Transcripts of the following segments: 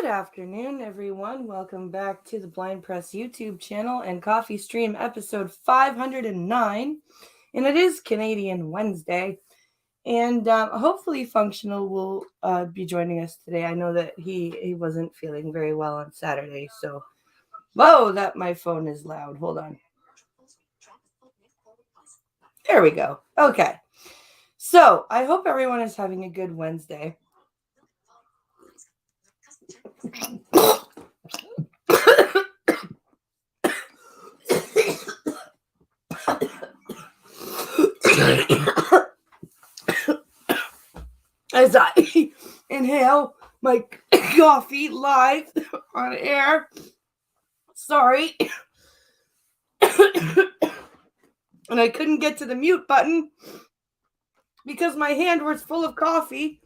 afternoon, everyone. Welcome back to the Blind Press YouTube channel and Coffee Stream episode 509. And it is Canadian Wednesday. And hopefully Functional will be joining us today. I know that he wasn't feeling very well on Saturday. So, whoa, that my phone is loud. Hold on. There we go. Okay. So, I hope everyone is having a good Wednesday. As I inhale my coffee live on air. Sorry. And I couldn't get to the mute button because my hand was full of coffee.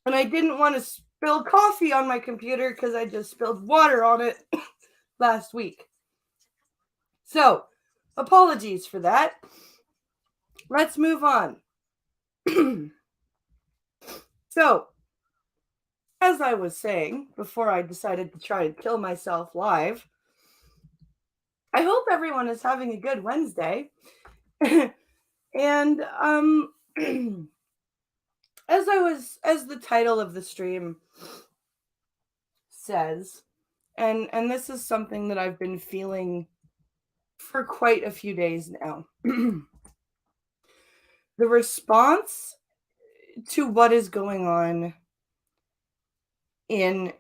And I didn't want to spill coffee on my computer because I just spilled water on it last week. So, apologies for that. Let's move on. So, as I was saying before I decided to try to kill myself live, I hope everyone is having a good Wednesday. And as the title of the stream says, and this is something that I've been feeling for quite a few days now. The response to what is going on in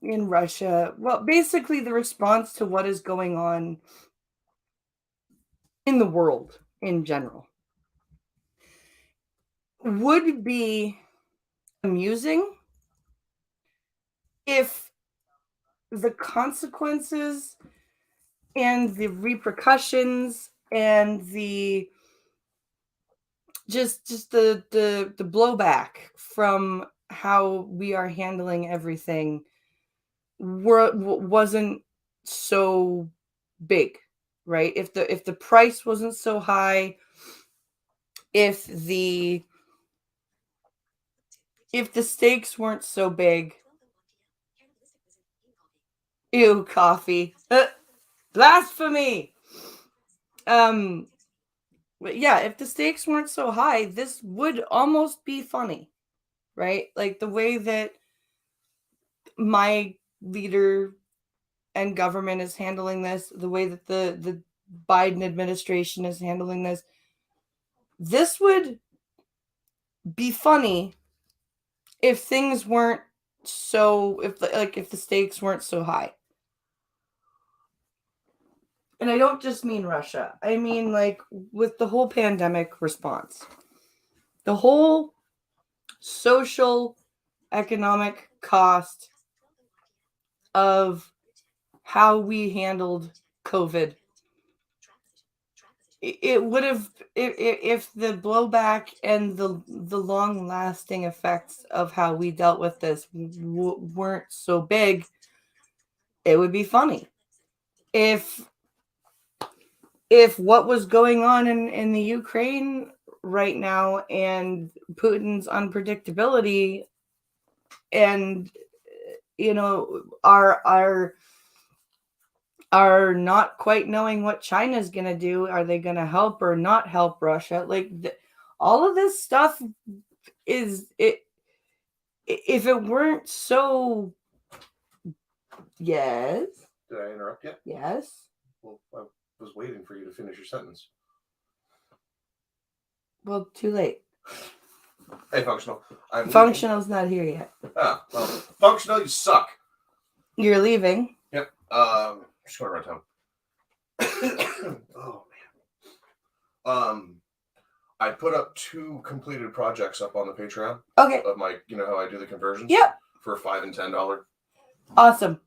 Russia, well, basically the response to what is going on in the world in general, would be amusing if the consequences and the repercussions and the just the blowback from how we are handling everything wasn't so big, right? If the price wasn't so high, if the stakes weren't so big. Ew, coffee. Blasphemy. But yeah, if the stakes weren't so high, this would almost be funny, right? Like the way that my leader and government is handling this, the way that the Biden administration is handling this, this would be funny if things weren't so, if the stakes weren't so high. And I don't just mean Russia. I mean, like, with the whole pandemic response, the whole social, economic cost of how we handled COVID. It would have, if the blowback and the long-lasting effects of how we dealt with this weren't so big, it would be funny. If what was going on in the Ukraine right now and Putin's unpredictability and, you know, are not quite knowing what China's going to do. Are they going to help or not help Russia? Like all of this stuff is it. If it weren't so, yes. Did I interrupt you? Yes. Well, I was waiting for you to finish your sentence. Well, too late. Hey, Functional. Functional's not here yet. Ah, well, Functional, you suck. You're leaving. Yep. Just going around town. Oh man. I put up 2 completed projects up on the Patreon. Okay. Of my, you know how I do the conversions. Yep. For $5 and $10. Awesome.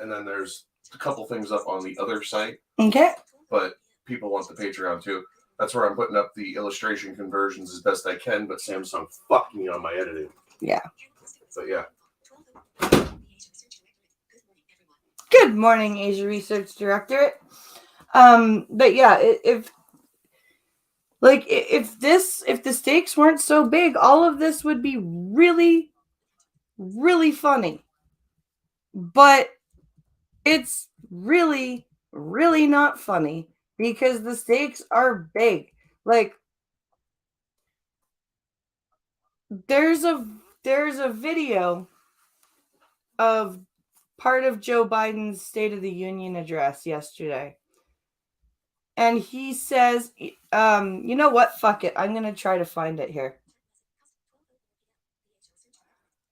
And then there's a couple things up on the other site. Okay. But people want the Patreon too. That's where I'm putting up the illustration conversions as best I can, but Samsung fucked me on my editing. Yeah. But yeah. Good morning, Asia Research Directorate. But yeah, if the stakes weren't so big, all of this would be really, really funny. But it's really, really not funny because the stakes are big. Like, there's a video of part of Joe Biden's State of the Union address yesterday. And he says, you know what? Fuck it. I'm going to try to find it here.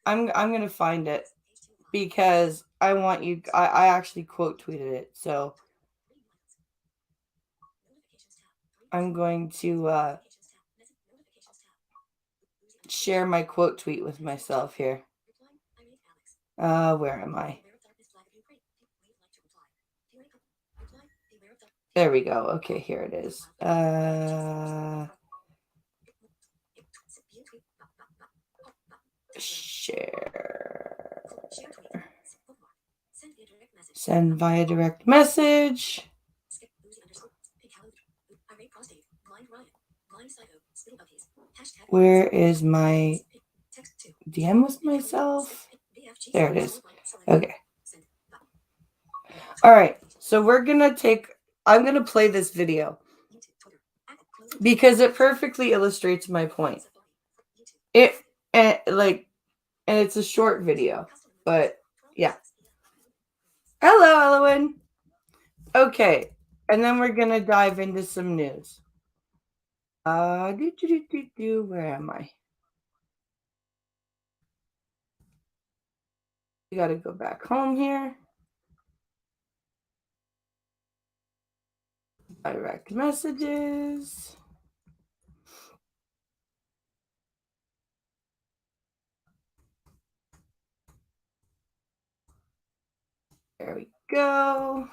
I'm going to find it because I want you. I actually quote tweeted it. So I'm going to share my quote tweet with myself here. Where am I? There we go. Okay, here it is. Share. Send via direct message. Where is my DM with myself? There it is. Okay. All right. So we're going to I'm going to play this video because it perfectly illustrates my point. And it's a short video, but yeah. Hello, Elowen. Okay. And then we're going to dive into some news. Where am I? You got to go back home here. Direct messages. There we go.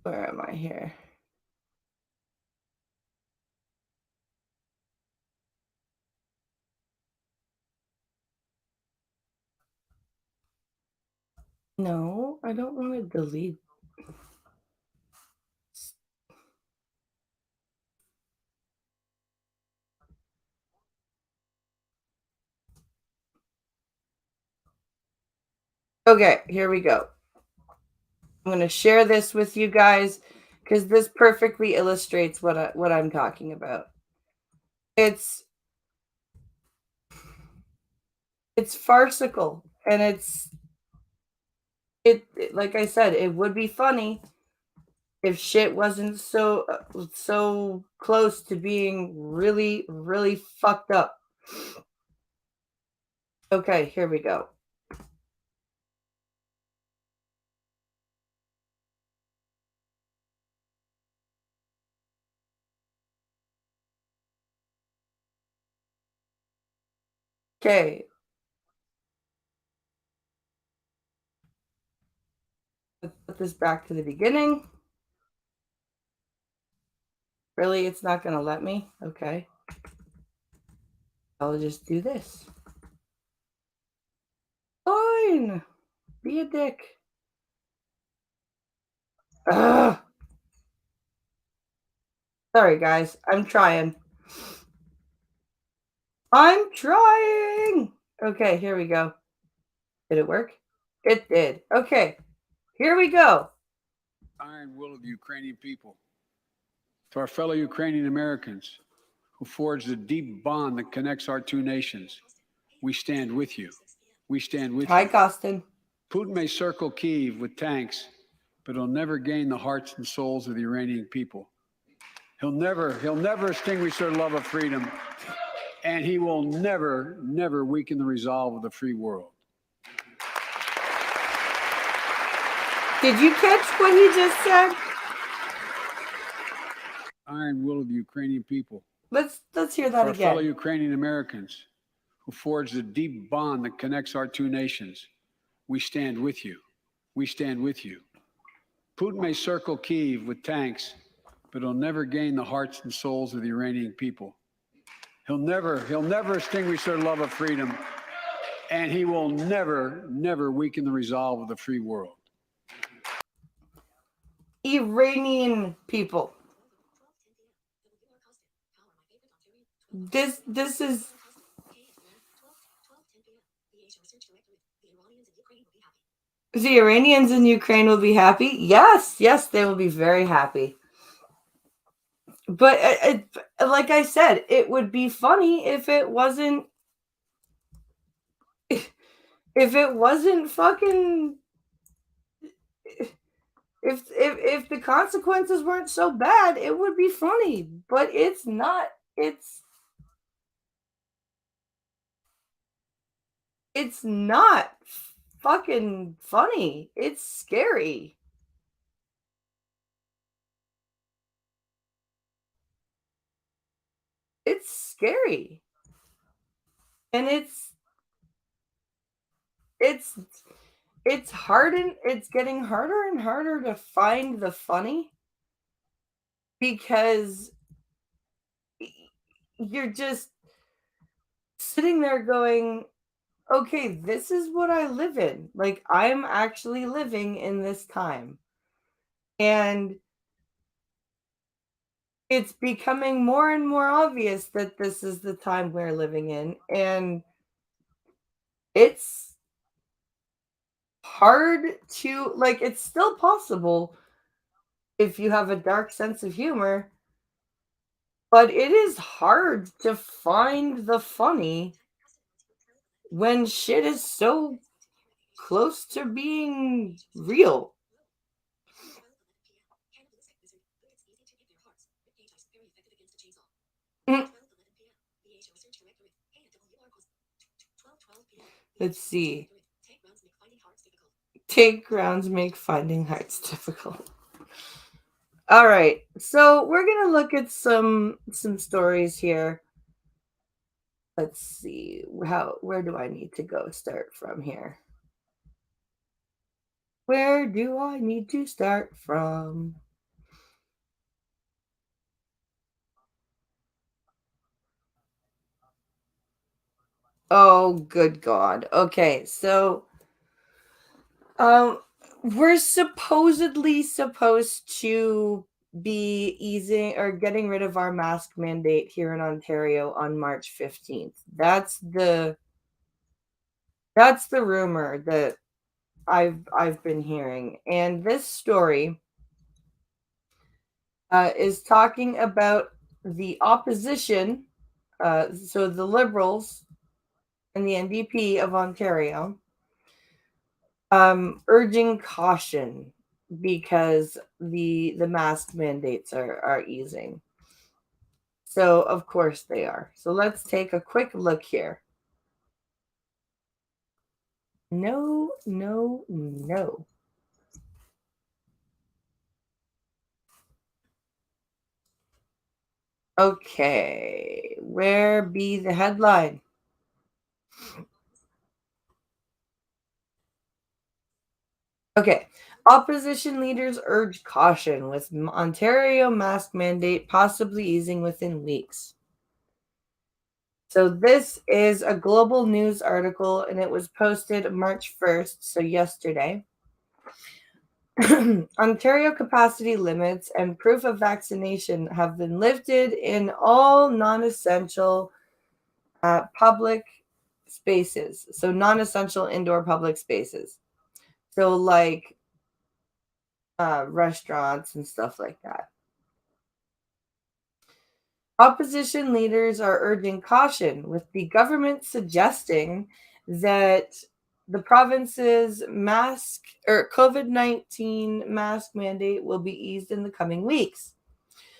Where am I here? No, I don't want to delete. Okay, here we go. I'm going to share this with you guys because this perfectly illustrates what I'm talking about. It's farcical, and it like I said, it would be funny if shit wasn't so close to being really, really fucked up. Okay, here we go. Okay. Let's put this back to the beginning. Really, it's not going to let me? Okay. I'll just do this. Fine. Be a dick. Ugh. Sorry, guys. I'm trying. Okay, here we go. Did it work? It did. Okay. Here we go. Iron will of the Ukrainian people. To our fellow Ukrainian Americans who forged the deep bond that connects our two nations, we stand with you. We stand with you. Hi, Costin. Putin may circle Kyiv with tanks, but he'll never gain the hearts and souls of the Iranian people. He'll never extinguish their love of freedom, and he will never weaken the resolve of the free world. Did you catch what he just said? Iron will of the Ukrainian people. Let's hear that our again. Fellow Ukrainian Americans who forged the deep bond that connects our two nations, we stand with you. We stand with you. Putin may circle Kyiv with tanks, but he'll never gain the hearts and souls of the Iranian people. He'll never extinguish their love of freedom, and he will never, never weaken the resolve of the free world. Iranian people. This is the Iranians in Ukraine will be happy. Yes, they will be very happy. But like I said, it would be funny if it wasn't fucking if the consequences weren't so bad, it would be funny. But it's not. It's not fucking funny. It's scary. It's scary. And it's getting harder and harder to find the funny because you're just sitting there going, okay, this is what I live in. Like, I'm actually living in this time. And it's becoming more and more obvious that this is the time we're living in. And it's hard to, like, it's still possible if you have a dark sense of humor, but it is hard to find the funny when shit is so close to being real. Let's see. Take grounds make finding hearts difficult. All right, so we're gonna look at some stories here. Let's see, where do I need to go start from here? Where do I need to start from? Oh, good God. Okay, so we're supposedly supposed to be easing or getting rid of our mask mandate here in Ontario on March 15th. That's the rumor that I've been hearing. And this story is talking about the opposition, so the Liberals and the NDP of Ontario, urging caution because the mask mandates are easing. So of course they are. So let's take a quick look here. No. Okay, where be the headline? Okay, opposition leaders urge caution with Ontario mask mandate possibly easing within weeks. So this is a Global News article, and it was posted March 1st, so yesterday. Ontario capacity limits and proof of vaccination have been lifted in all non-essential public spaces. So non-essential indoor public spaces. So like restaurants and stuff like that. Opposition leaders are urging caution, with the government suggesting that the province's mask or COVID-19 mask mandate will be eased in the coming weeks.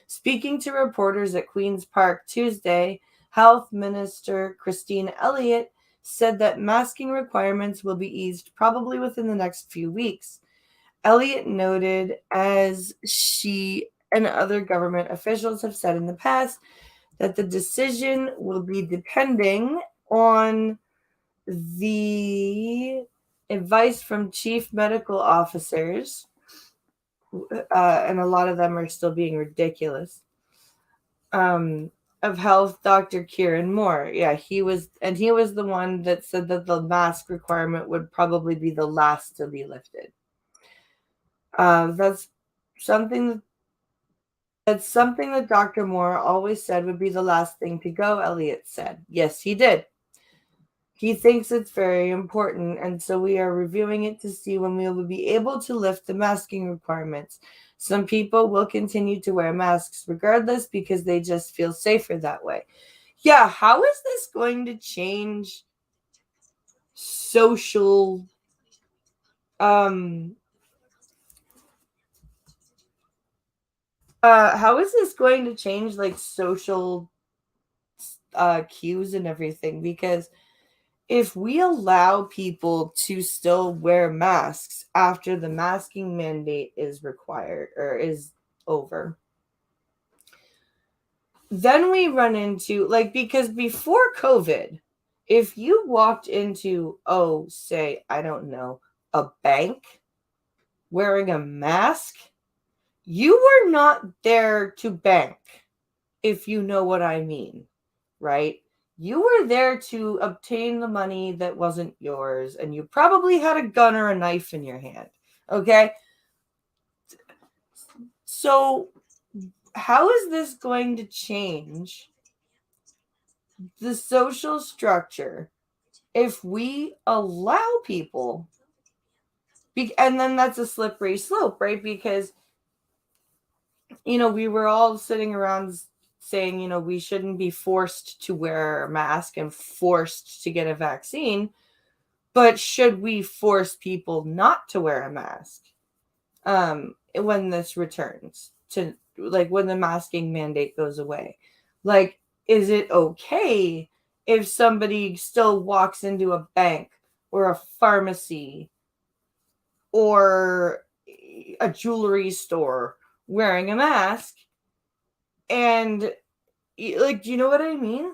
Speaking to reporters at Queen's Park Tuesday, Health Minister Christine Elliott said that masking requirements will be eased probably within the next few weeks. Elliott noted, as she and other government officials have said in the past, that the decision will be depending on the advice from chief medical officers, and a lot of them are still being ridiculous, of Health, Dr. Kieran Moore. Yeah, he was the one that said that the mask requirement would probably be the last to be lifted. That's something that Dr. Moore always said would be the last thing to go, Elliot said. Yes, he did. He thinks it's very important, and so we are reviewing it to see when we will be able to lift the masking requirements. Some people will continue to wear masks regardless because they just feel safer that way. Yeah, how is this going to change social how is this going to change like social cues and everything? Because if we allow people to still wear masks after the masking mandate is required or is over, then we run into because before COVID, if you walked into, say, I don't know, a bank wearing a mask, you were not there to bank, if you know what I mean, right? You were there to obtain the money that wasn't yours, and you probably had a gun or a knife in your hand, okay? So how is this going to change the social structure if we allow people, and then that's a slippery slope, right? Because, we were all sitting around saying, we shouldn't be forced to wear a mask and forced to get a vaccine. But should we force people not to wear a mask when this returns to when the masking mandate goes away? Is it okay if somebody still walks into a bank or a pharmacy or a jewelry store wearing a mask? And do you know what I mean?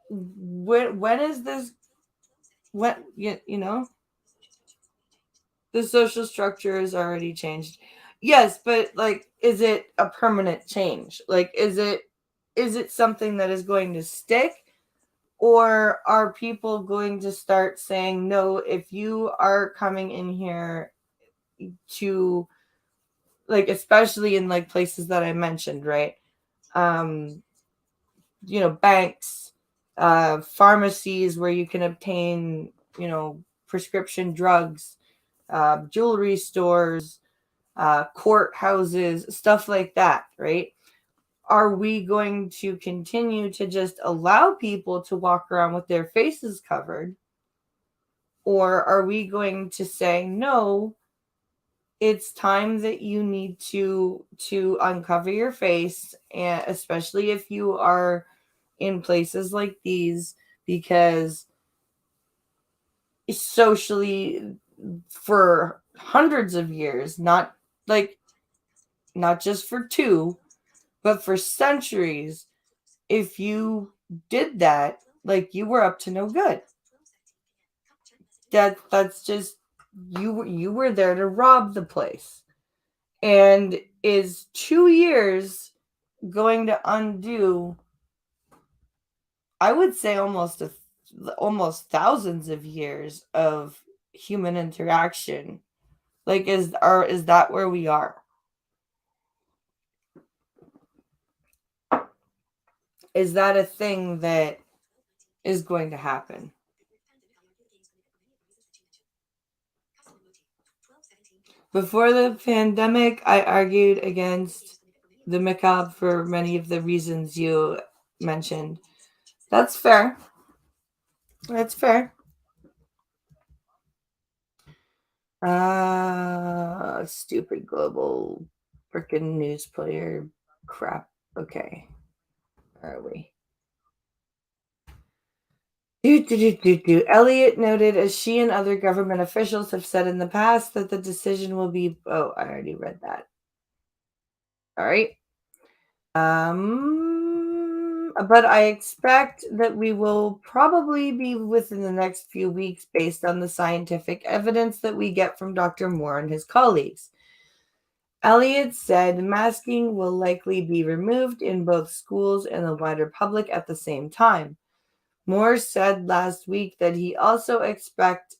When is this, when the social structure is already changed? Yes, but is it a permanent change? Is it something that is going to stick? Or are people going to start saying, no, if you are coming in here to, especially in places that I mentioned, right? Banks, pharmacies where you can obtain, prescription drugs, jewelry stores, courthouses, stuff like that, right? Are we going to continue to just allow people to walk around with their faces covered? Or are we going to say, no, it's time that you need to uncover your face, and especially if you are in places like these, because socially, for hundreds of years, not just for 2, but for centuries, if you did that, you were up to no good. That's just, you were there to rob the place. And is 2 years going to undo, I would say, almost thousands of years of human interaction? Is that where we are? Is that a thing that is going to happen? Before the pandemic, I argued against the macabre for many of the reasons you mentioned. That's fair. That's fair. Stupid global freaking news player crap. Okay. Where are we? Elliot noted, as she and other government officials have said in the past, that the decision will be. Oh, I already read that. All right. But I expect that we will probably be within the next few weeks based on the scientific evidence that we get from Dr. Moore and his colleagues. Elliott said masking will likely be removed in both schools and the wider public at the same time. Moore said last week that he also expects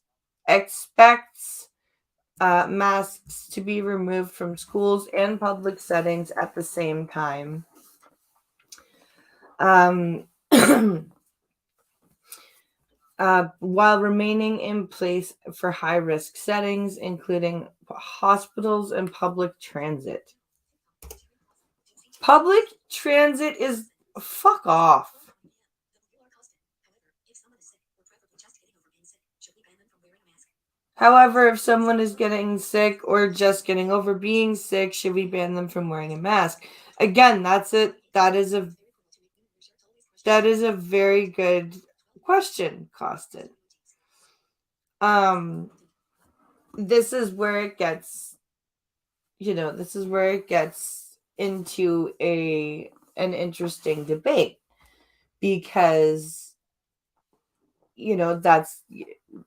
masks to be removed from schools and public settings at the same time. While remaining in place for high-risk settings, including hospitals and public transit. Public transit is fuck off. However, if someone is getting sick or just getting over being sick, should we ban them from wearing a mask? Again, that's it. That is a very good question, Costin. This is where it gets, into an interesting debate, because that's,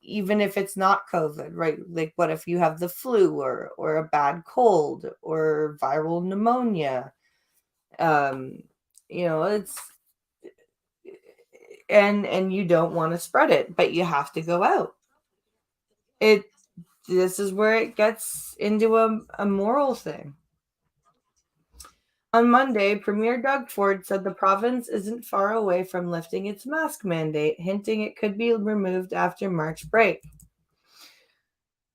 even if it's not COVID, right? Like, what if you have the flu or a bad cold or viral pneumonia? It's, and you don't want to spread it, but you have to go out. This is where it gets into a moral thing. On Monday, Premier Doug Ford said the province isn't far away from lifting its mask mandate, hinting it could be removed after March break.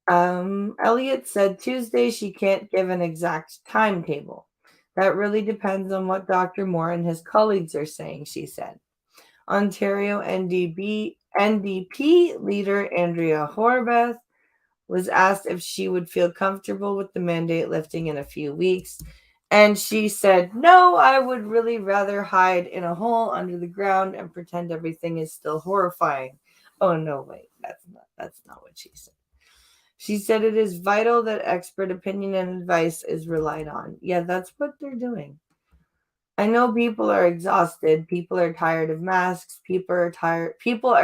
Elliott said Tuesday she can't give an exact timetable. That really depends on what Dr. Moore and his colleagues are saying, she said. Ontario NDP leader Andrea Horwath was asked if she would feel comfortable with the mandate lifting in a few weeks. And she said, no, I would really rather hide in a hole under the ground and pretend everything is still horrifying. Oh, no, wait, that's not what she said. She said it is vital that expert opinion and advice is relied on. Yeah, that's what they're doing. I know people are exhausted. People are tired of masks. People are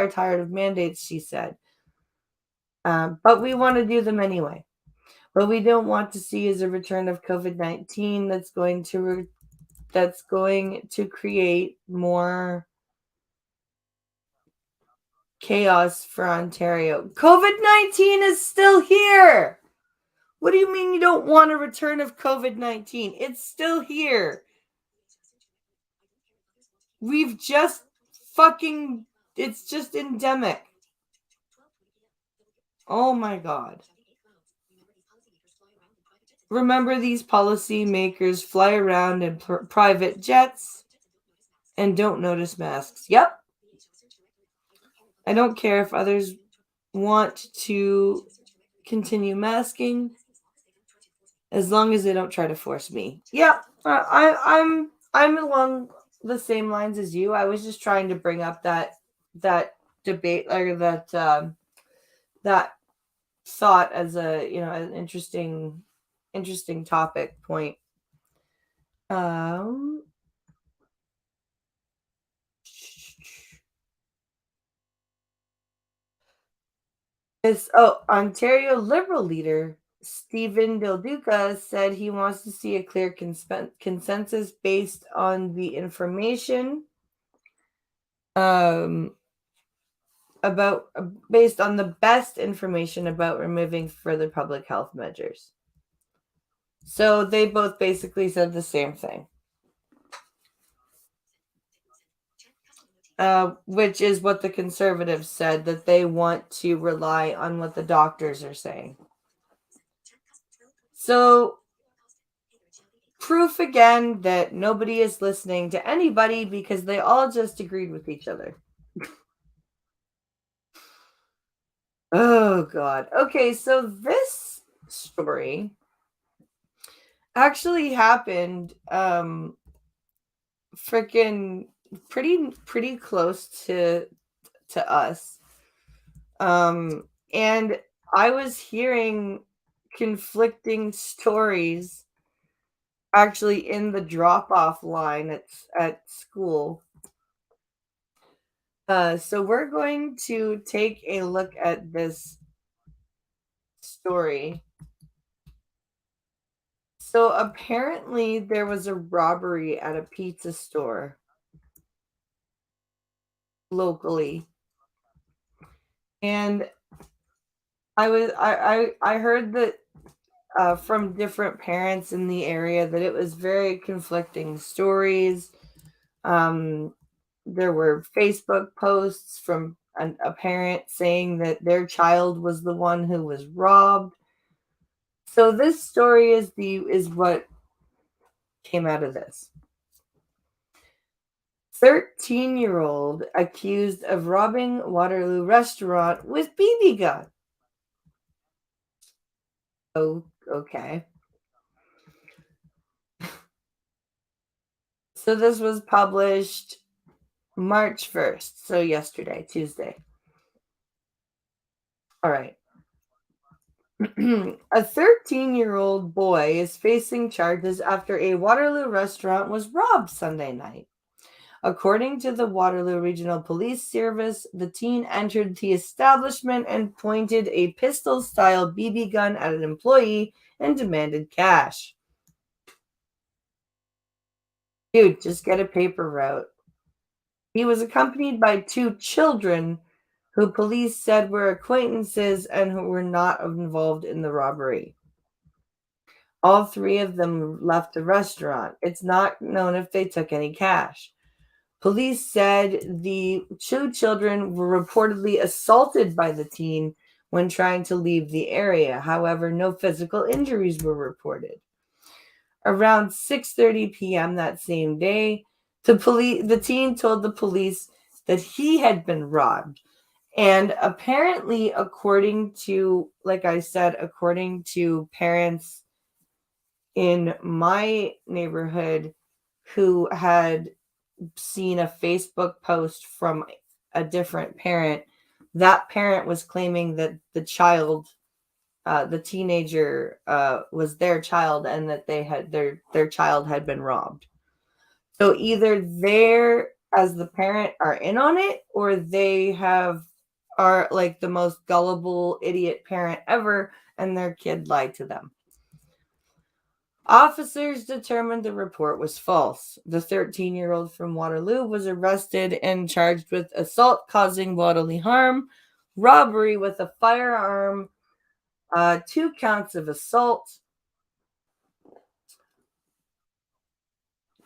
tired of mandates, she said. But we want to do them anyway. What we don't want to see is a return of COVID-19 that's going to create more chaos for Ontario. COVID-19 is still here. What do you mean you don't want a return of COVID-19? It's still here. We've just it's just endemic. Oh my God. Remember, these policymakers fly around in private jets and don't notice masks. Yep. I don't care if others want to continue masking, as long as they don't try to force me. Yeah, I'm along the same lines as you. I was just trying to bring up that debate, or that thought as an interesting topic point. Ontario Liberal leader Stephen Del Duca said he wants to see a clear consensus based on the information based on the best information about removing further public health measures. So they both basically said the same thing. Which is what the Conservatives said, that they want to rely on what the doctors are saying. So, proof again that nobody is listening to anybody because they all just agreed with each other. Oh, God. Okay, so this story actually happened freaking pretty close to us. And I was hearing conflicting stories actually in the drop-off line at school. So we're going to take a look at this story. So apparently there was a robbery at a pizza store locally. And I heard that from different parents in the area that it was very conflicting stories. There were Facebook posts from a parent saying that their child was the one who was robbed. So this story is what came out of this. 13-year-old accused of robbing Waterloo restaurant with BB gun. Oh, okay. So this was published March 1st, so yesterday, Tuesday. All right. A 13-year-old boy is facing charges after a Waterloo restaurant was robbed Sunday night. According to the Waterloo Regional Police Service, the teen entered the establishment and pointed a pistol-style BB gun at an employee and demanded cash. Dude, just get a paper route. He was accompanied by 2 children who police said were acquaintances and who were not involved in the robbery. All 3 of them left the restaurant. It's not known if they took any cash. Police said the 2 children were reportedly assaulted by the teen when trying to leave the area. However, no physical injuries were reported. Around 6:30 p.m. that same day, the teen told the police that he had been robbed. And apparently, according to, like I said, according to parents in my neighborhood who had seen a Facebook post from a different parent, that parent was claiming that the child, the teenager, was their child, and that they had their child had been robbed. So either they're, as the parent, are in on it, or they are like the most gullible idiot parent ever, and their kid lied to them. Officers determined the report was false. The 13-year-old from Waterloo was arrested and charged with assault causing bodily harm, robbery with a firearm, 2 counts of assault,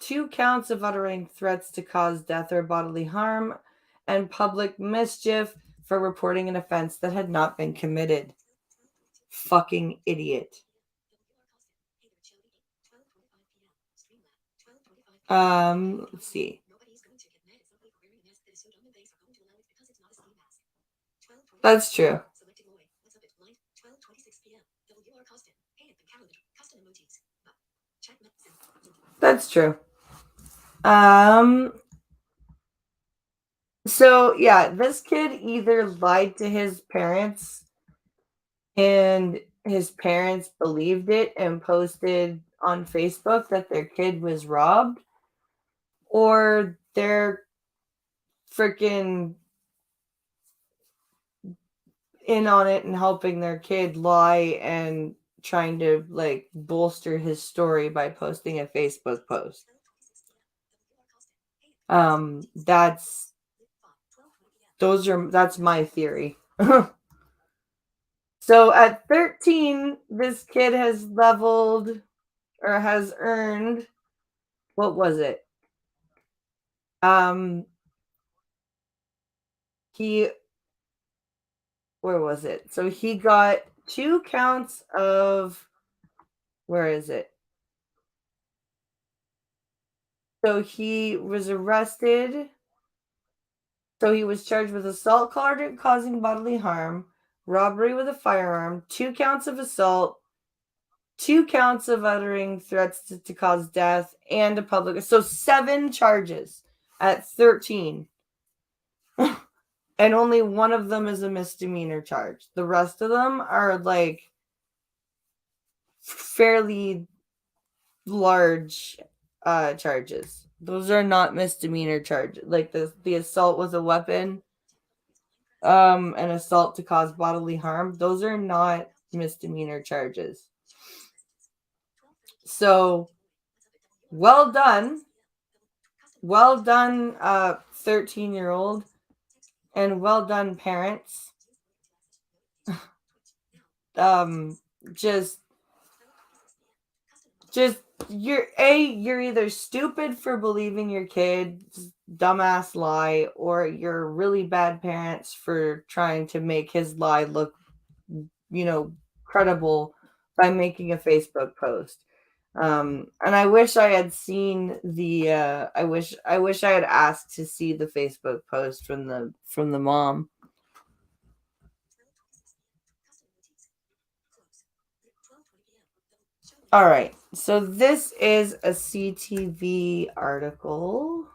2 counts of uttering threats to cause death or bodily harm, and public mischief for reporting an offense that had not been committed. Fucking idiot. Let's see. That's true. That's true. So yeah, this kid either lied to his parents and his parents believed it and posted on Facebook that their kid was robbed, or they're freaking in on it and helping their kid lie and trying to like bolster his story by posting a Facebook post. That's my theory. So at 13, this kid has leveled or has earned, what was it? Where was it? So he got 2 counts of, where is it? So he was arrested. So he was charged with assault causing bodily harm, robbery with a firearm, 2 counts of assault, 2 counts of uttering threats to cause death, and a public. So 7 charges at 13. And only one of them is a misdemeanor charge. The rest of them are like fairly large charges. Those are not misdemeanor charges. Like the assault with a weapon, and assault to cause bodily harm. Those are not misdemeanor charges. So well done. Well done, 13-year-old. And well done, parents. Just you're either stupid for believing your kid's dumbass lie, or you're really bad parents for trying to make his lie look, credible by making a Facebook post. And I wish I had seen the I wish I had asked to see the Facebook post from the mom. All right. So this is a CTV article.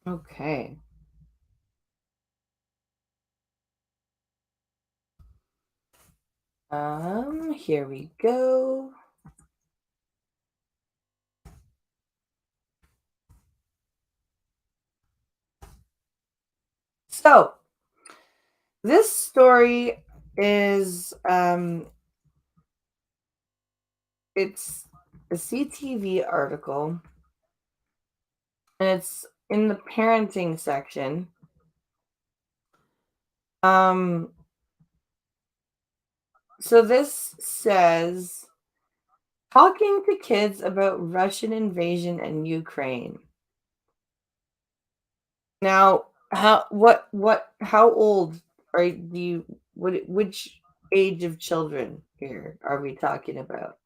Okay. Here we go. So, this story is it's a CTV article, and it's in the parenting section. So this says, talking to kids about Russian invasion in Ukraine. Now, how old are you? Which age of children here are we talking about?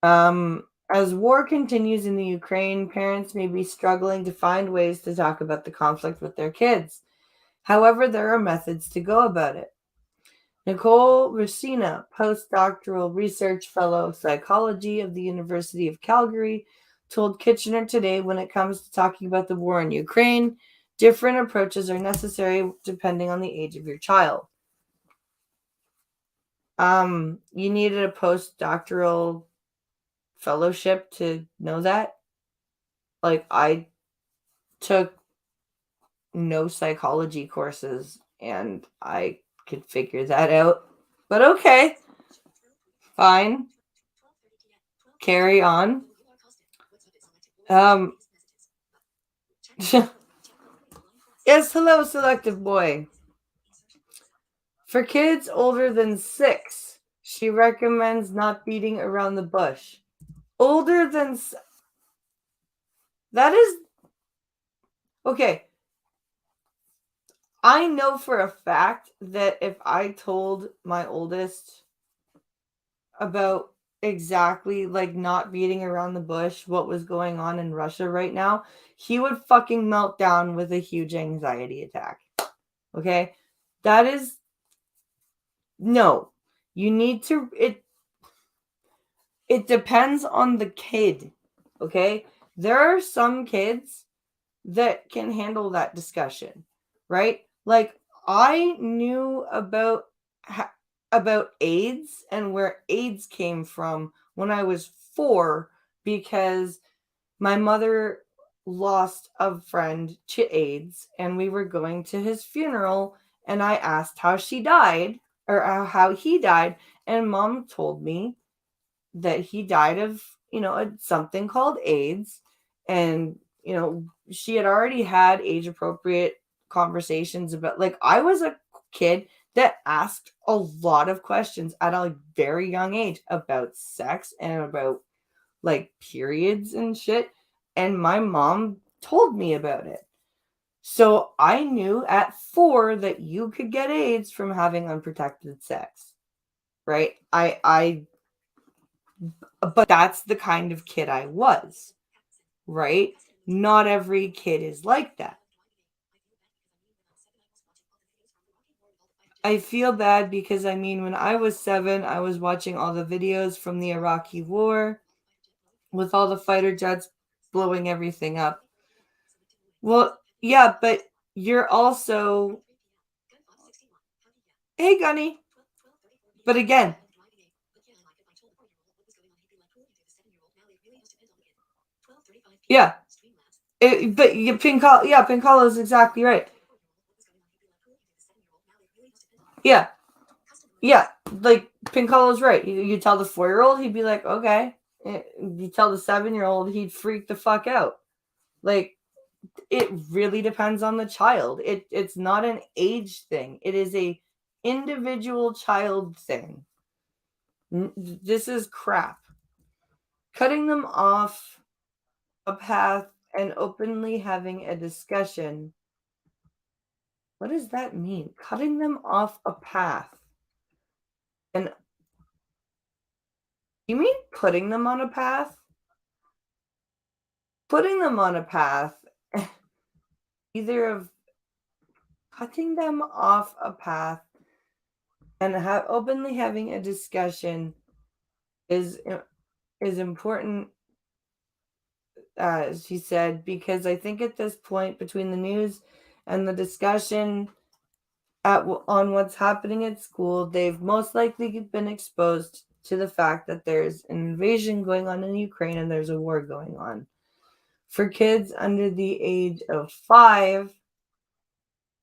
As war continues in the Ukraine, parents may be struggling to find ways to talk about the conflict with their kids. However, there are methods to go about it. Nicole Racina, postdoctoral research fellow of psychology of the University of Calgary, told Kitchener Today, when it comes to talking about the war in Ukraine, different approaches are necessary depending on the age of your child. You needed a postdoctoral fellowship to know that. Like, I took no psychology courses and I could figure that out. But okay, fine. Carry on. Yes, hello, selective boy. For kids older than 6, she recommends not beating around the bush. Older than... That is... Okay. I know for a fact that if I told my oldest about exactly, like, not beating around the bush, what was going on in Russia right now, he would fucking melt down with a huge anxiety attack. Okay? That is... No. You need to... It depends on the kid. Okay? There are some kids that can handle that discussion, right? Like, I knew about AIDS and where AIDS came from when I was 4, because my mother lost a friend to AIDS and we were going to his funeral, and I asked how she died, or how he died, and mom told me that he died of, something called AIDS. And, she had already had age appropriate conversations about, like, I was a kid that asked a lot of questions at a very young age about sex and about, like, periods and shit. And my mom told me about it. So I knew at 4 that you could get AIDS from having unprotected sex. Right? But that's the kind of kid I was, right? Not every kid is like that. I feel bad because, when I was 7, I was watching all the videos from the Iraqi war with all the fighter jets blowing everything up. Well, yeah, but you're also... Hey, Gunny. But again... Yeah. Pinkala is exactly right. Yeah. Yeah. Like, Pincolo's right. You tell the 4-year-old, he'd be like, okay. You tell the 7-year-old, he'd freak the fuck out. Like, it really depends on the child. It's not an age thing. It is a individual child thing. This is crap. Cutting them off a path and openly having a discussion. What does that mean? Cutting them off a path. And you mean putting them on a path? Putting them on a path, either of cutting them off a path and openly having a discussion is important, she said, because I think at this point, between the news and the discussion on what's happening at school, they've most likely been exposed to the fact that there's an invasion going on in Ukraine and there's a war going on. For kids under the age of 5,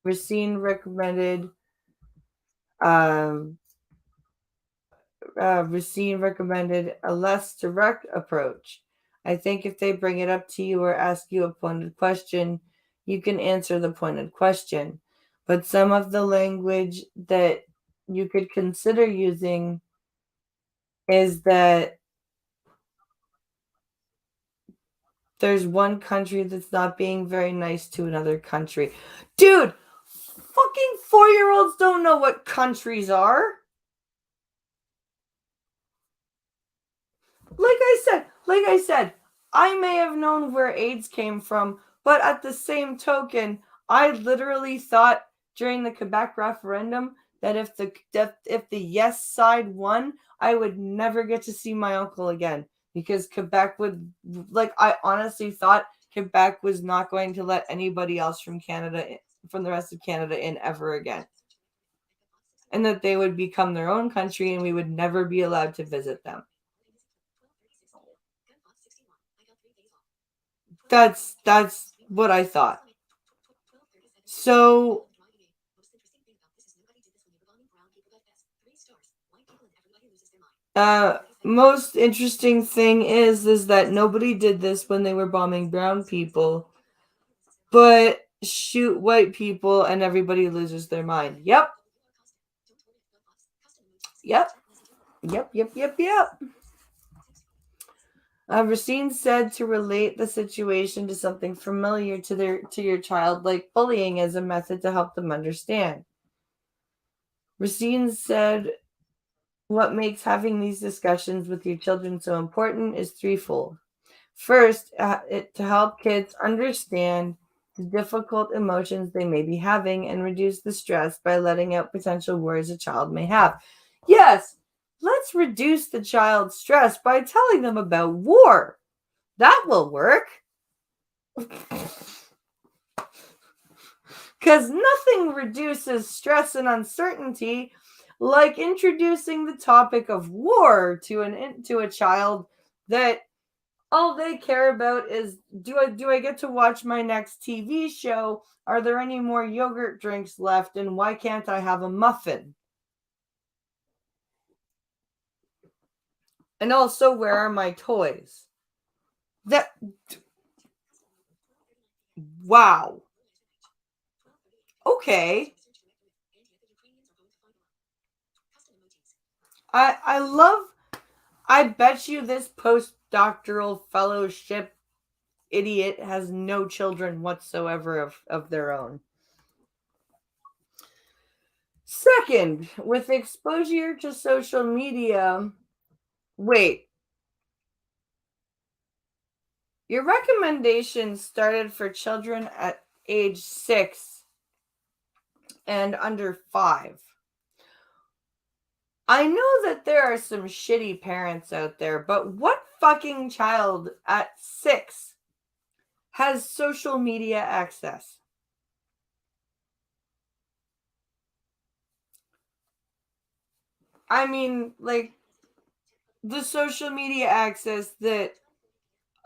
Racine recommended a less direct approach. I think if they bring it up to you or ask you a pointed question, you can answer the pointed question. But some of the language that you could consider using is that there's one country that's not being very nice to another country. Dude, fucking 4-year-olds don't know what countries are. Like I said, I may have known where AIDS came from, but at the same token, I literally thought during the Quebec referendum that if the yes side won, I would never get to see my uncle again, because Quebec would, like, I honestly thought Quebec was not going to let anybody else from the rest of Canada in ever again, and that they would become their own country and we would never be allowed to visit them. That's what I thought. So most interesting thing is that nobody did this when they were bombing brown people, but shoot white people and everybody loses their mind. Yep. Racine said to relate the situation to something familiar to your child, like bullying, as a method to help them understand. Racine said what makes having these discussions with your children so important is threefold. First, to help kids understand the difficult emotions they may be having and reduce the stress by letting out potential worries a child may have. Yes, let's reduce the child's stress by telling them about war. That will work. Because nothing reduces stress and uncertainty like introducing the topic of war to a child that all they care about is, do I get to watch my next TV show? Are there any more yogurt drinks left? And why can't I have a muffin? And also, where are my toys? Wow. Okay. I bet you this postdoctoral fellowship idiot has no children whatsoever of their own. Second, with exposure to social media, wait. Your recommendation started for children at age 6 and under 5. I know that there are some shitty parents out there, but what fucking child at 6 has social media access? I mean, like, the social media access that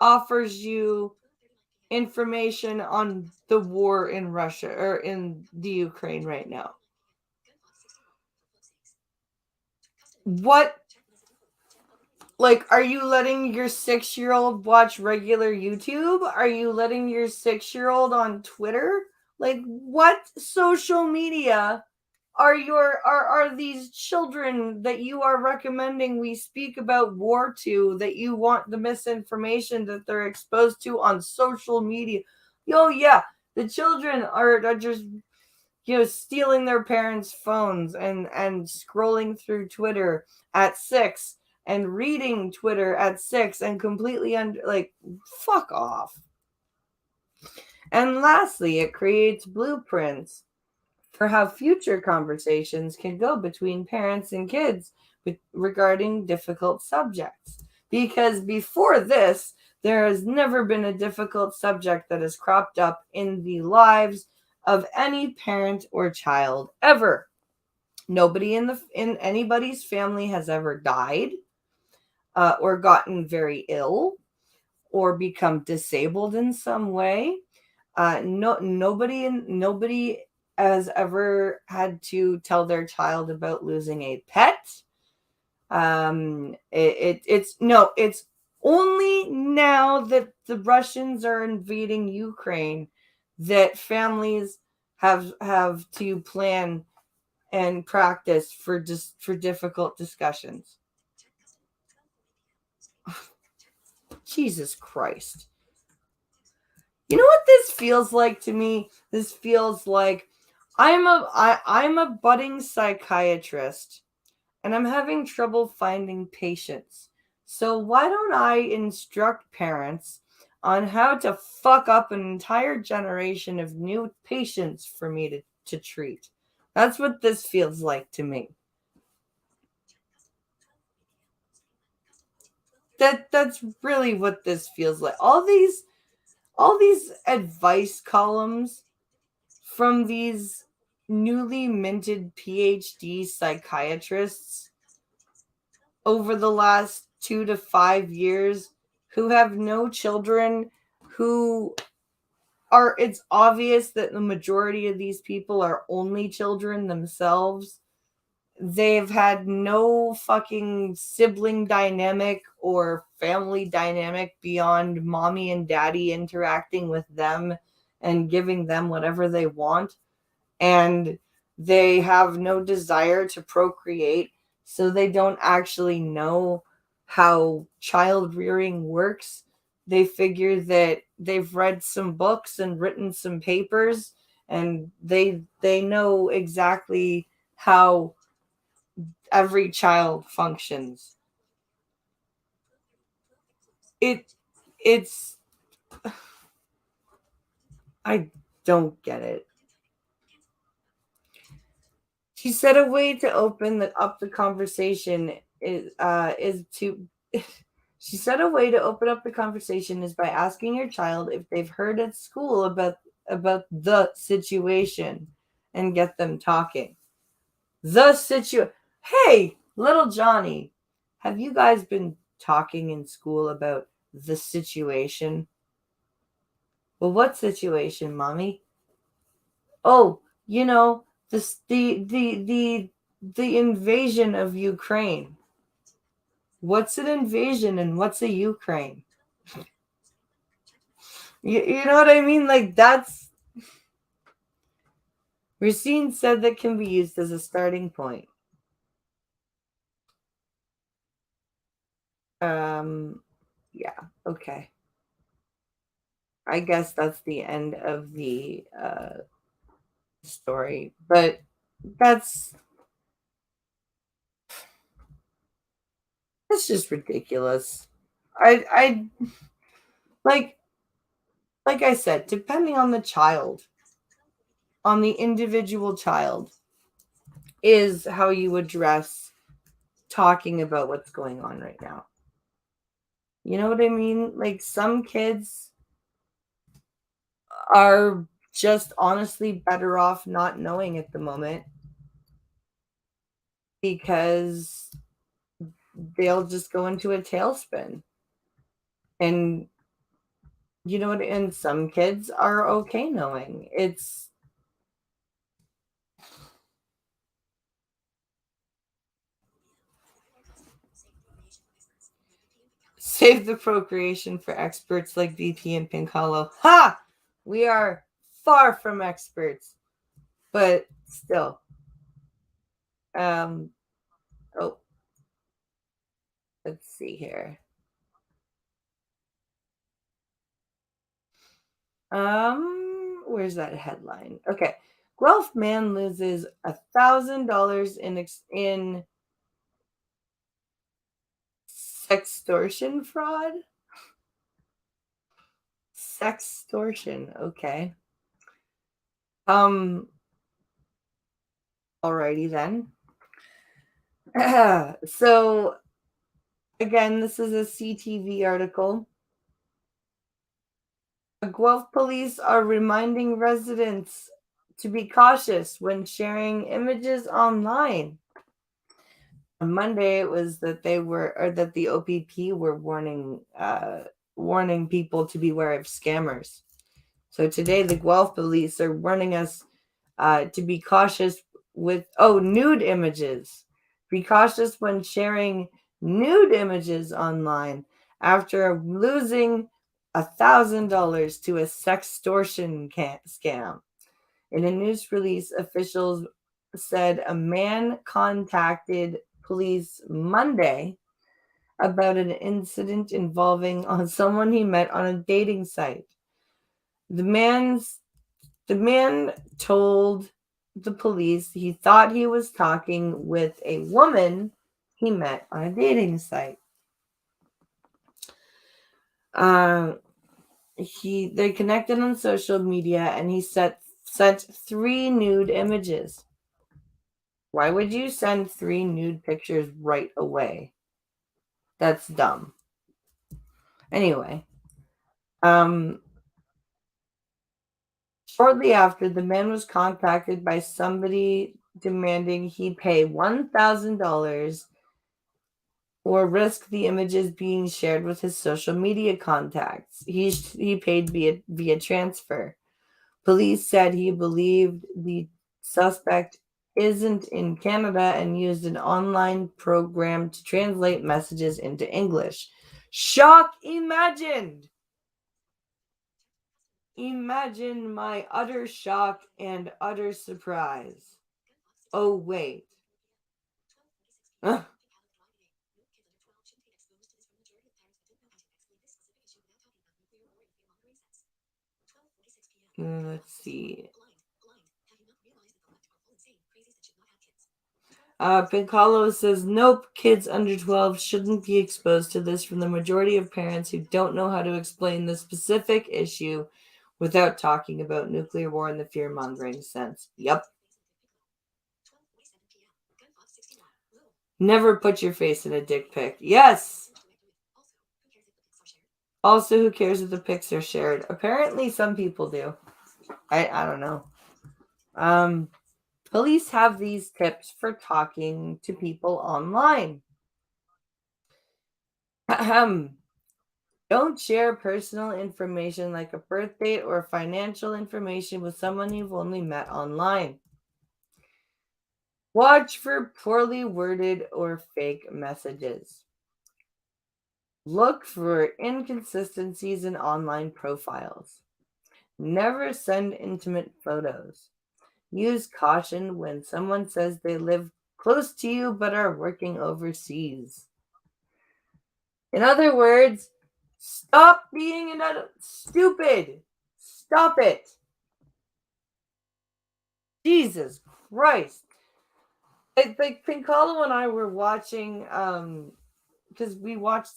offers you information on the war in Russia or in the Ukraine right now. what, like, are you letting your 6-year-old watch regular YouTube? Are you letting your 6-year-old on Twitter? Like, what social media are these children that you are recommending we speak about war to, that you want the misinformation that they're exposed to on social media? Oh yeah, the children are just, stealing their parents' phones and scrolling through Twitter at 6 and reading Twitter at 6 and completely fuck off. And lastly, it creates blueprints for how future conversations can go between parents and kids regarding difficult subjects. Because before this, there has never been a difficult subject that has cropped up in the lives of any parent or child ever. Nobody in anybody's family has ever died, or gotten very ill, or become disabled in some way. Nobody has ever had to tell their child about losing a pet. It's only now that the Russians are invading Ukraine that families have to plan and practice for difficult discussions. Jesus Christ. You know what this feels like to me? This feels like I'm a budding psychiatrist and I'm having trouble finding patients. So why don't I instruct parents on how to fuck up an entire generation of new patients for me to treat? That's what this feels like to me. That's really what this feels like. All these advice columns from these newly minted PhD psychiatrists over the last 2 to 5 years who have no children, it's obvious that the majority of these people are only children themselves. They've had no fucking sibling dynamic or family dynamic beyond mommy and daddy interacting with them and giving them whatever they want. And they have no desire to procreate, so they don't actually know how child rearing works. They figure that they've read some books and written some papers, and they know exactly how every child functions. It's I don't get it. She said a way to open up the conversation is to she said a way to open up the conversation is by asking your child if they've heard at school about the situation and get them talking. Hey, little Johnny, have you guys been talking in school about the situation? Well, what situation, mommy? Oh, the invasion of Ukraine. What's an invasion and what's a Ukraine? You know what I mean? Like, that's Racine said that can be used as a starting point. Yeah, okay. I guess that's the end of the story, but that's just ridiculous. I like I said, depending on the child, on the individual child, is how you address talking about what's going on right now. You know what I mean? Like, some kids are just honestly better off not knowing at the moment because they'll just go into a tailspin. And you know what? And some kids are okay knowing. It's Save the procreation for experts like BP and Pink Hollow. Ha! We are far from experts, but still. Oh, let's see here. Where's that headline? Okay. Guelph man loses $1,000 in sextortion fraud. Sextortion. Okay. Alrighty then. So again, this is a CTV article. Guelph police are reminding residents to be cautious when sharing images online. On Monday, it was that the OPP were warning people to beware of scammers. So today, the Guelph police are warning us to be cautious with nude images. Be cautious when sharing nude images online after losing $1,000 to a sextortion scam. In a news release, officials said a man contacted police Monday about an incident involving someone he met on a dating site. The man told the police he thought he was talking with a woman he met on a dating site. They connected on social media and he sent 3 nude images. Why would you send 3 nude pictures right away? That's dumb. Anyway, shortly after, the man was contacted by somebody demanding he pay $1,000 or risk the images being shared with his social media contacts. He paid via transfer. Police said he believed the suspect isn't in Canada and used an online program to translate messages into English. Shock imagined! Imagine my utter shock and utter surprise. Oh, wait. Let's see. Piccolo says, nope, kids under 12 shouldn't be exposed to this from the majority of parents who don't know how to explain the specific issue without talking about nuclear war in the fear-mongering sense. Yep. Never put your face in a dick pic. Yes! Also, who cares if the pics are shared? Apparently, some people do. I don't know. Police have these tips for talking to people online. Don't share personal information like a birth date or financial information with someone you've only met online. Watch for poorly worded or fake messages. Look for inconsistencies in online profiles. Never send intimate photos. Use caution when someone says they live close to you but are working overseas. In other words, stop being stupid. Stop it. Jesus Christ. Like Pincolo and I were watching, because we watched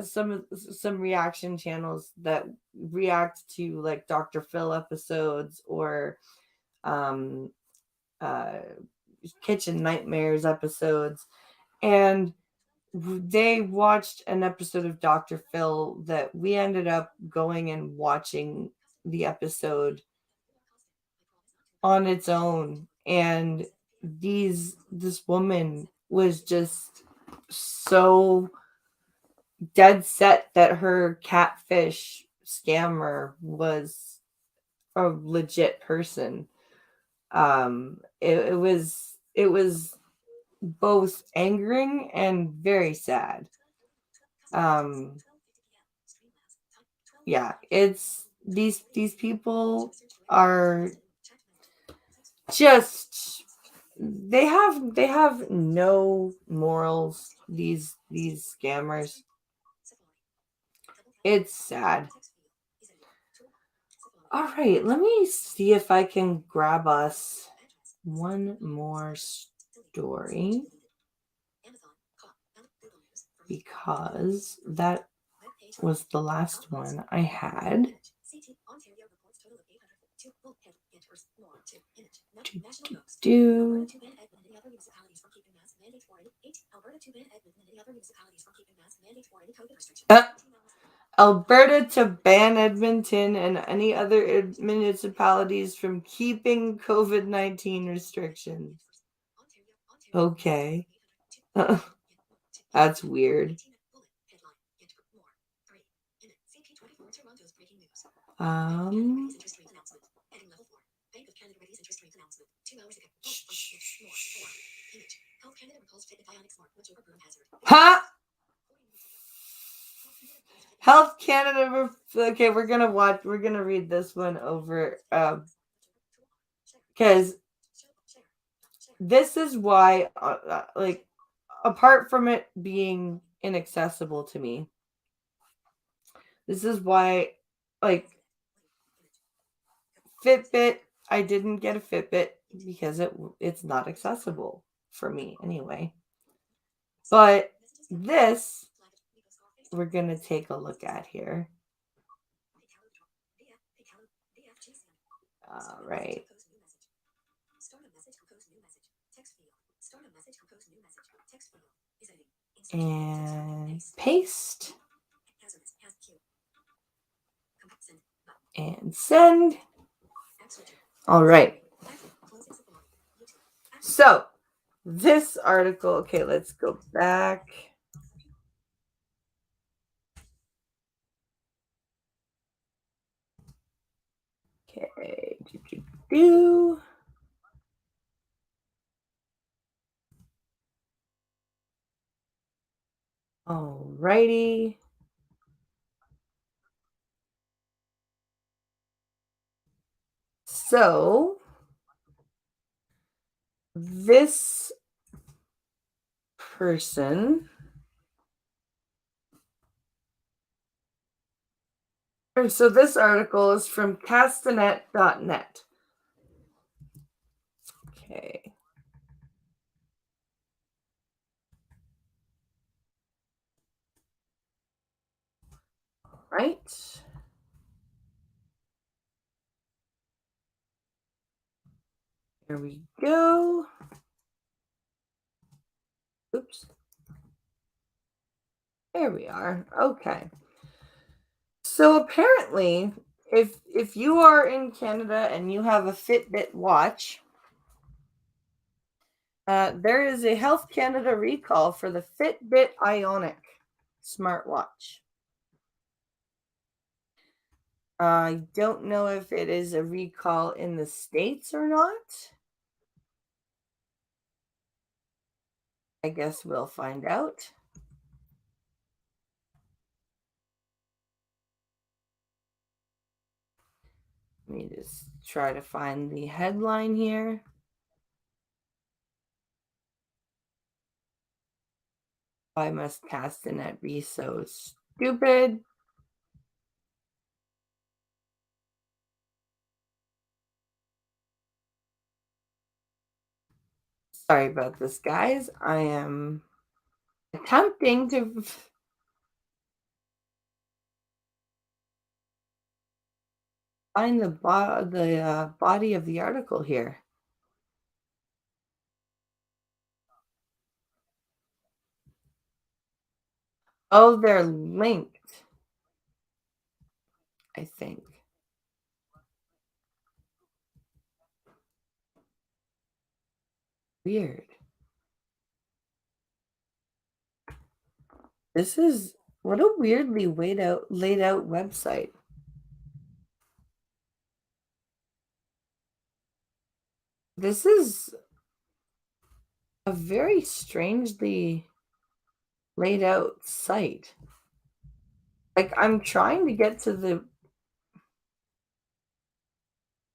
some reaction channels that react to like Dr. Phil episodes or Kitchen Nightmares episodes, and they watched an episode of Dr. Phil that we ended up going and watching the episode on its own, and this woman was just so dead set that her catfish scammer was a legit person. It was both angering and very sad. yeah, it's these people are just they have no morals, these scammers. It's sad. All right, let me see if I can grab us one more story, because that was the last one I had. Do. Alberta to ban Edmonton and any other municipalities from keeping COVID-19 restrictions. Okay. That's weird. Ha! Health Canada. Okay, we're gonna read this one over, because this is why, like, apart from it being inaccessible to me, this is why, like, Fitbit, I didn't get a Fitbit because it's not accessible for me anyway. But this we're going to take a look at here. All right. And paste. And send. All right. So, this article, okay, let's go back. Okay. All righty. So, this person, so this article is from castanet.net. Okay. Right. Here we go. Oops. There we are. Okay. So apparently, if you are in Canada and you have a Fitbit watch, there is a Health Canada recall for the Fitbit Ionic smartwatch. I don't know if it is a recall in the States or not. I guess we'll find out. Let me just try to find the headline here. Why must Castanet be so stupid? Sorry about this, guys. I am attempting to find the body of the article here. Oh, they're linked, I think. Weird. This is what a weirdly laid out website. This is a very strangely laid out site. Like, I'm trying to get to the...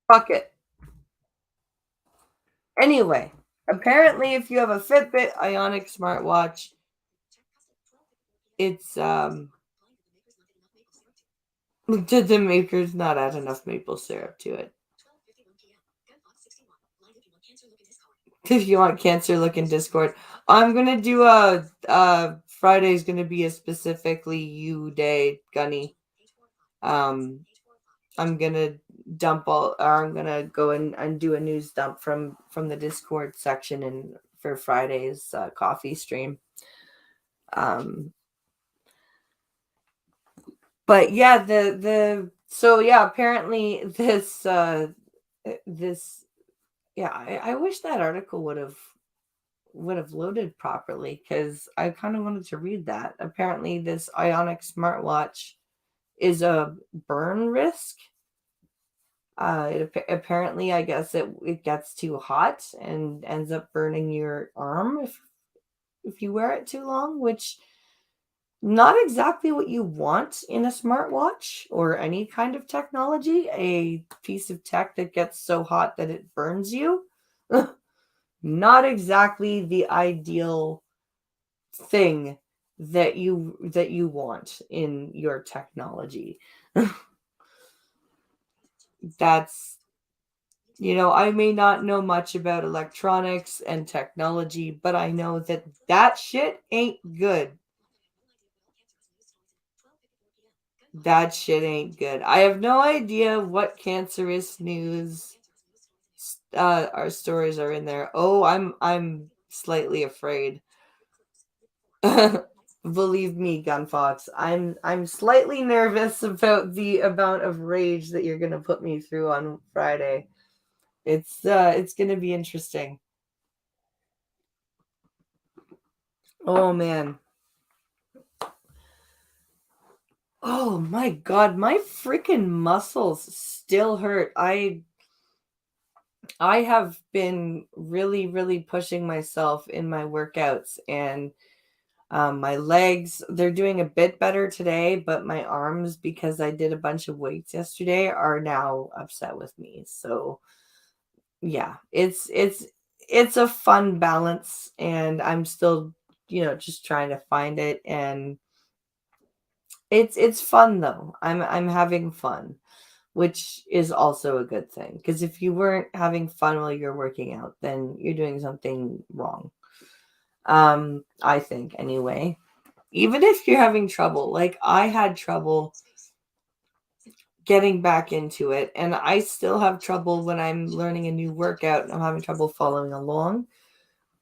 Fuck it. Anyway, apparently if you have a Fitbit Ionic smartwatch, it's did the makers not add enough maple syrup to it? If you want cancer, look in Discord. I'm gonna do Friday's gonna be a specifically you day, Gunny. I'm gonna I'm gonna go and do a news dump from the Discord section and for Friday's coffee stream. But yeah, apparently this I wish that article would have loaded properly, because I kind of wanted to read that. Apparently this Ionic smartwatch is a burn risk. Apparently, I guess it gets too hot and ends up burning your arm if you wear it too long, which not exactly what you want in a smartwatch or any kind of technology. A piece of tech that gets so hot that it burns you. Not exactly the ideal thing that you want in your technology. That's, I may not know much about electronics and technology, but I know that shit ain't good. That shit ain't good. I have no idea what cancerous news our stories are in there. Oh, I'm slightly afraid. Believe me, Gunfox, I'm slightly nervous about the amount of rage that you're gonna put me through on Friday. It's gonna be interesting. Oh man. Oh my god, my freaking muscles still hurt. I have been really, really pushing myself in my workouts, and my legs, they're doing a bit better today, but my arms, because I did a bunch of weights yesterday, are now upset with me. So yeah, it's a fun balance, and I'm still, just trying to find it, and it's fun though. I'm having fun, which is also a good thing, because if you weren't having fun while you're working out, then you're doing something wrong. I think anyway. Even if you're having trouble, like I had trouble getting back into it, and I still have trouble when I'm learning a new workout and I'm having trouble following along.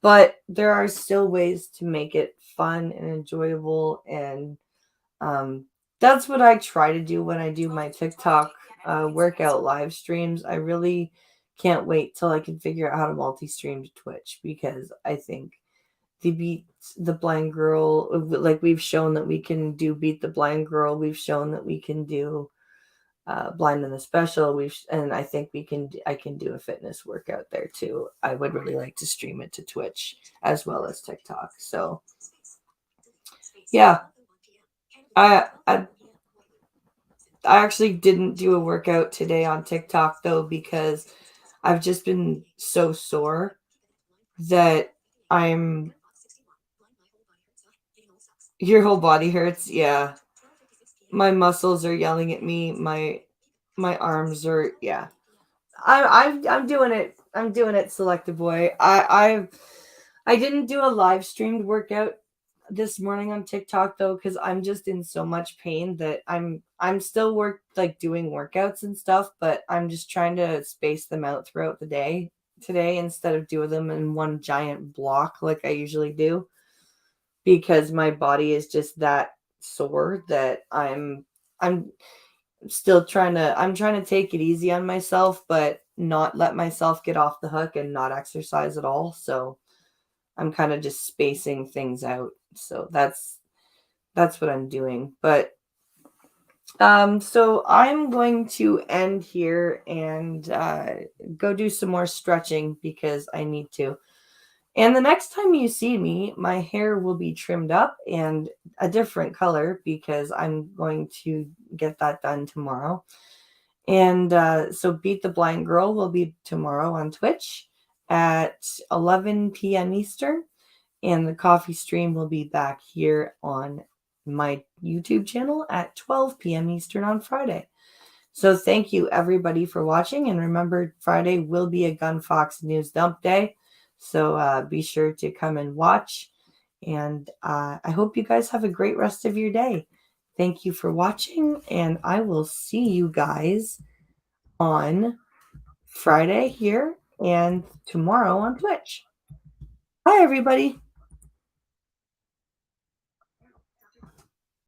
But there are still ways to make it fun and enjoyable, and that's what I try to do when I do my TikTok workout live streams. I really can't wait till I can figure out how to multi-stream to Twitch, because I think Beat the Blind Girl, like we've shown that we can do Beat the Blind Girl. We've shown that we can do Blind in the Special. And I think I can do a fitness workout there too. I would really like to stream it to Twitch as well as TikTok. So yeah, I actually didn't do a workout today on TikTok though, because I've just been so sore that your whole body hurts. Yeah. My muscles are yelling at me. My arms are, yeah. I'm doing it. I'm doing it, Selective Boy. I didn't do a live streamed workout this morning on TikTok though, because I'm just in so much pain that I'm still doing workouts and stuff, but I'm just trying to space them out throughout the day today instead of doing them in one giant block like I usually do, because my body is just that sore that I'm still trying to take it easy on myself, but not let myself get off the hook and not exercise at all. So I'm kind of just spacing things out. So that's what I'm doing. But so I'm going to end here and go do some more stretching, because I need to. And the next time you see me, my hair will be trimmed up and a different color because I'm going to get that done tomorrow. And so Beat the Blind Girl will be tomorrow on Twitch at 11 p.m. Eastern. And the coffee stream will be back here on my YouTube channel at 12 p.m. Eastern on Friday. So thank you everybody for watching. And remember, Friday will be a Gun Fox News Dump Day. So be sure to come and watch. And I hope you guys have a great rest of your day. Thank you for watching. And I will see you guys on Friday here and tomorrow on Twitch. Bye, everybody.